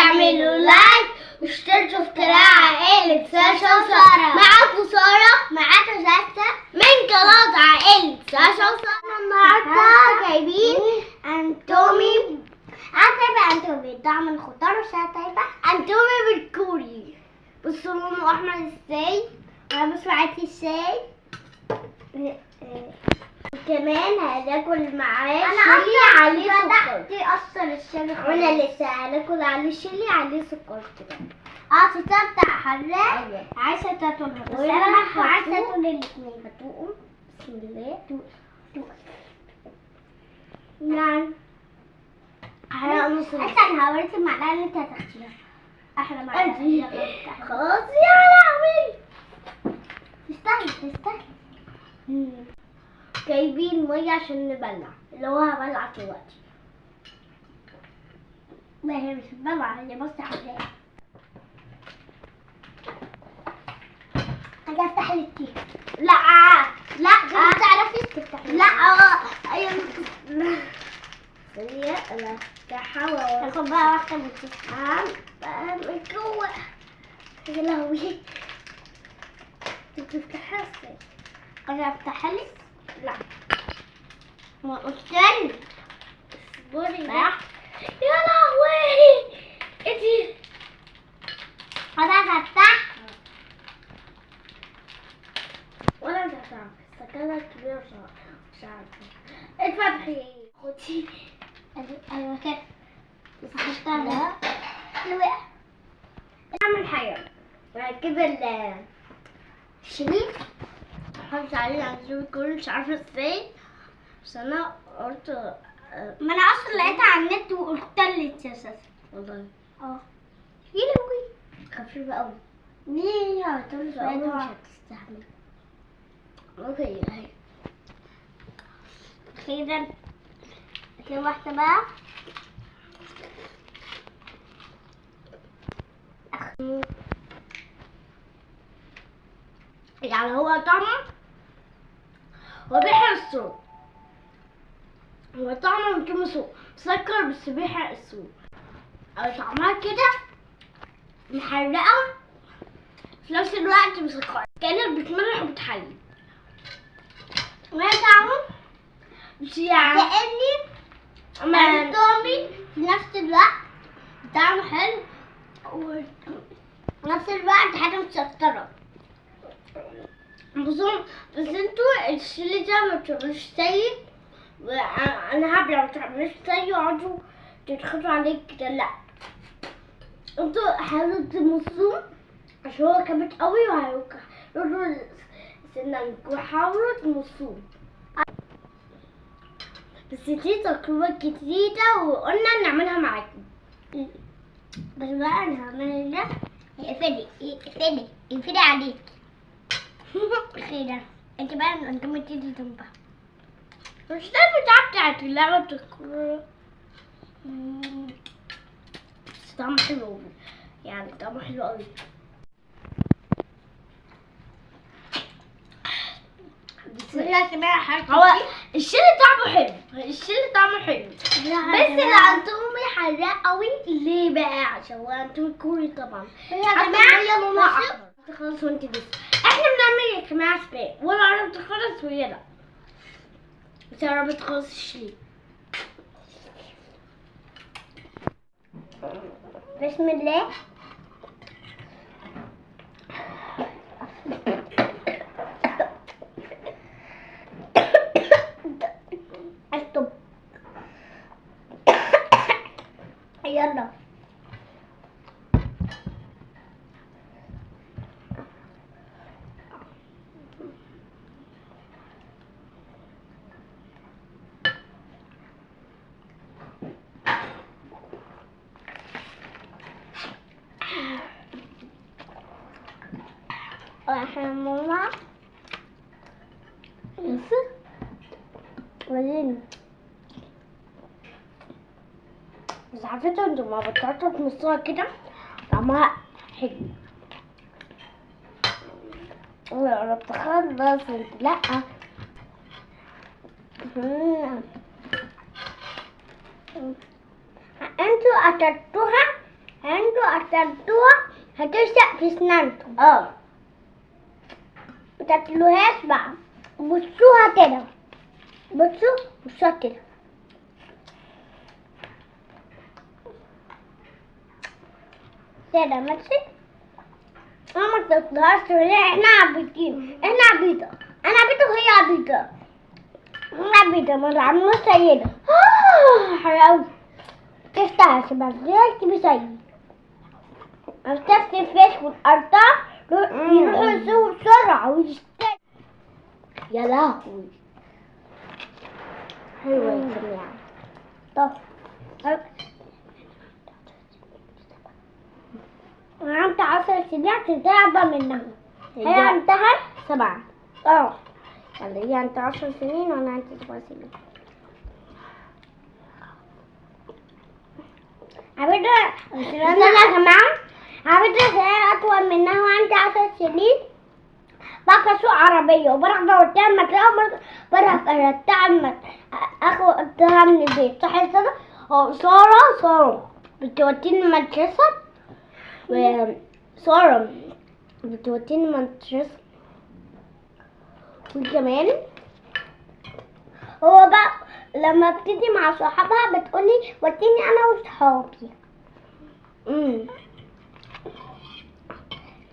تعملوا لايك واشتركوا في قناة عائلة ساشا وسارة. معاكم سارة، معاكم ساسا من قناة عائلة ساشا وسارة. النهاردة جايبين انتومي، عارفة انتومي طعم الخضار وشطايبة انتومي بالكوري. بصوا لونه احمر ازاي، وانا بس معاكي ازاي. كمان هناكل معاه شيلي عليه سكر. تأثر الشيلي وانا لسه هناكل عليه شيلي عليه سكر كده. ستة بتاع حراق. أيوة. عايزة تاكلها بس انا عايزة اكل الاثنين. هتوقوا بسم الله. توق يعني حراق نص. استنى هوريك المعلقة اللي انت هتاخديها. احلى معلقة. خلاص يا لهوي. تستاهل. جايبين ميه عشان نبلع، اللي هو هبلع دلوقتي. ما هي مش بلع، هي بس حراقة. اجي افتح الكيك. لا انت تعرفي تفتحي. لا ايوه ثانية انا افتحها واخد بقى واحدة من التفاحة من جوه. يا لهوي انت بتفتحها ازاي؟ انا افتحها لك؟ لا ما قلتلي اصبري بقى. يا لهوي ايدي. انا هفتح ولا انت هتعرف السكالة الكبيرة مش عارفة. اتفتحي خدي. ايوه كده فتحتها. وقع. اعمل حاجة ركب الشريط حطيت عليه عشان كله مش عارفة ازاي، بس انا قلت ما انا اصلا لقيتها على النت وقلت لك يا اساسا والله. يا لهوي خفيفة قوي. ليه هتقولي شوية مش هتستحمل. اوكي اهي اخيرا في واحدة بقى. يعني هو طعمه هو بيحرق الصوت. هو طعمه مش مسكر بس بيحرق الصوت. طعمها كده محرقة في نفس الوقت مسكرة، كأنك بتملح وبتحلي. وهي طعمه مش يعني كأني انتومي في نفس الوقت طعمه حلو وفي نفس الوقت حاجة مسكرة. بس انتوا الشيلي ده ما بتعملوش زيي، وانا هبلع ما بتعملوش زيي وقعدوا تدخلوا عليك كده. لا انتوا حاولوا تمصوه عشان هو كبت قوي وهيروحوا سنانك، وحاولوا تمصوه. بس دي تجربة جديدة وقلنا نعملها معاكم. بس بقى انا هعمل ده يقفلي عليك. خير انت بقى انت ما تيجي جنبها. مش ده البتاع بتاعت اللعبة بتذكر. بس طعمه حلو يعني طعمه حلو قوي. هو الشيلي طعمه حلو، بس الانتومي حراق قوي. ليه بقى؟ عشان هو انتومي كوري طبعا. يا جماعه خلاص وانت بس احنا بنعمل يا جماعه سباق ولا عرفت تخلص ويا لا بس يا رب تخلص الشيلي. بسم الله. استوب يلا. ماما وريني. بس عارفة انتوا ما بطلتوا تمصوها كده طعمها حلو. انا قربت اخلص انت لا. انتوا اكلتوها انتوا أكلتوها هترشق في سنانكم. متاكلوهاش بقى. بصوها كده. بصوها كده. كده ماشي. انا ما تاكلهاش ليه؟ احنا عبيطين. انا عبيطة وهي عبيطة. ما نعملوش سيدة. حلو. تفتح شباب غير تبي أرتفت فيش والأرض يروحوا يسووا بسرعة ويشتري. يا لهوي حلوة يا جماعة. طب أنا عملت 10 سنين تتعب منها. هي عندها 7. يعني هي عندها 10 سنين وأنا عندي 7 سنين. عبيدة استنى يا جماعة. عبيدة هي أطول منها وعندي 10 سنين. بقى أسوق عربية وبروح بوديها المدرسة وبروح أرجعها أخدها من البيت. صح كده؟ سارة بتوديني المدرسة سارة بتوديني المدرسة. وكمان هو بقى لما بتيجي مع صحابها بتقولي وديني أنا وصحابي.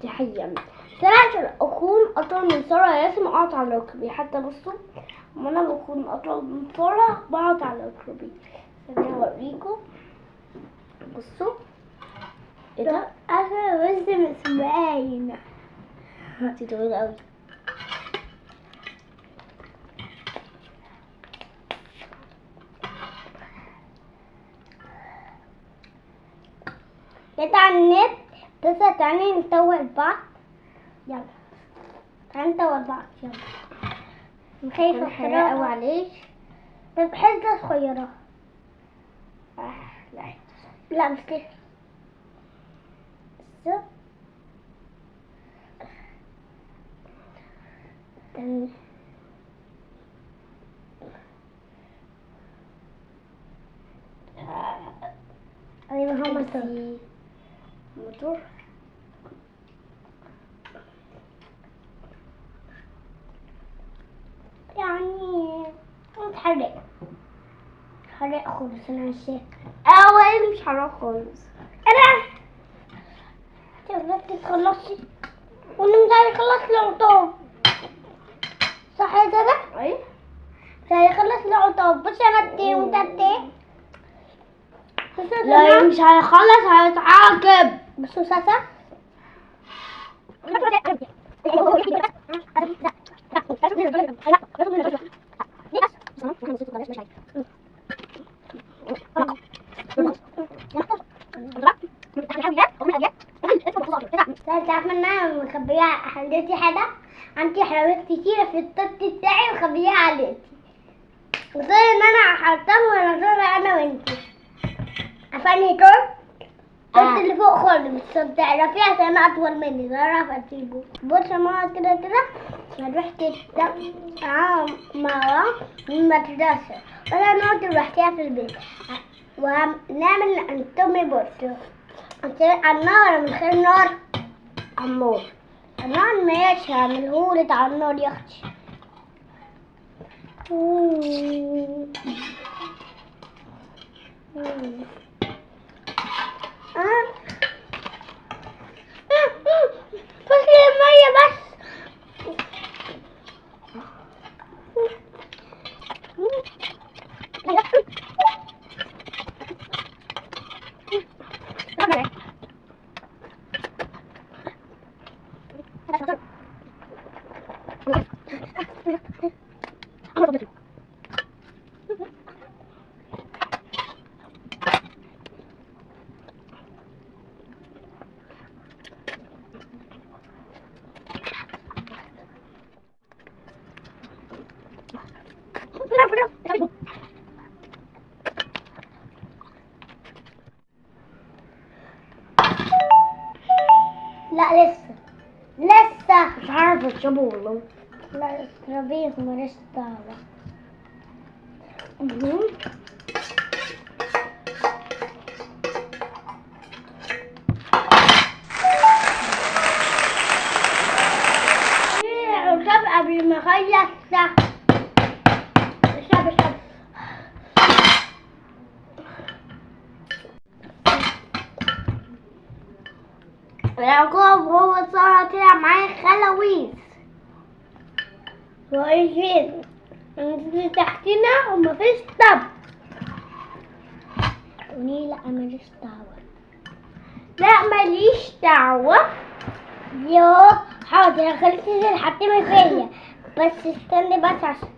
دي حقيقة. عشان أكون أطول من سارة لازم أقعد على ركبي. حتى بصوا لما أنا بكون أطول من سارة بقعد على ركبي. خليني أوريكم. بصوا إيه ده؟ أنا بس مش باينة. دي طويلة أوي. جيت على النت بس تعالي نطول بعض. يلا تعالي نطول بعض. يلا خايفة أحرق أوي عليك. طب حتة صغيرة. لا مش كده. أيوة هم موتور. يعني متحرق. حرق خالص. أنا عشان أول مش حرق خالص. أنا تقدر تخلصي وأنا مش عايزة أخلص العطاب. صح كده؟ أيوة مش عايزة أخلص العطاب. بصي أنا أدي وأنت أدي. لا مش هيخلص هيتعاقب. بصوا ساسا تعرف ان انا مخبيها حلتي حاجه. عندي حلويات كتيره في الطبق بتاعي مخبيها عليكي. وزي ان انا حطاهم ونزلها انا وانتي. عارفاني تورت اللي فوق خالص مش تعرفيه عشان انا اطول مني. تعرف اسيبه. بص يا ماما كده هنروح ماما من المدرسه ولا نقعد لوحديها في البيت وهنعمل انتومي بورتو على النار من غير نار. على النار. النار ماشي هعملهولك على النار يا اختي. فصل المية بس. لا لسه مش عارفة اشربه والله. لا اشربيه ماليش دعوة. خلص ده. اشرب اشرب. العقاب هو سارة طلع معايا خلاويص. واقفين انت تحتنا ومفيش طب. قولي لا ماليش دعوة. لا ماليش دعوة. يو حاضر خليكي تنزل حطيمي فيا، بس استني بس عشان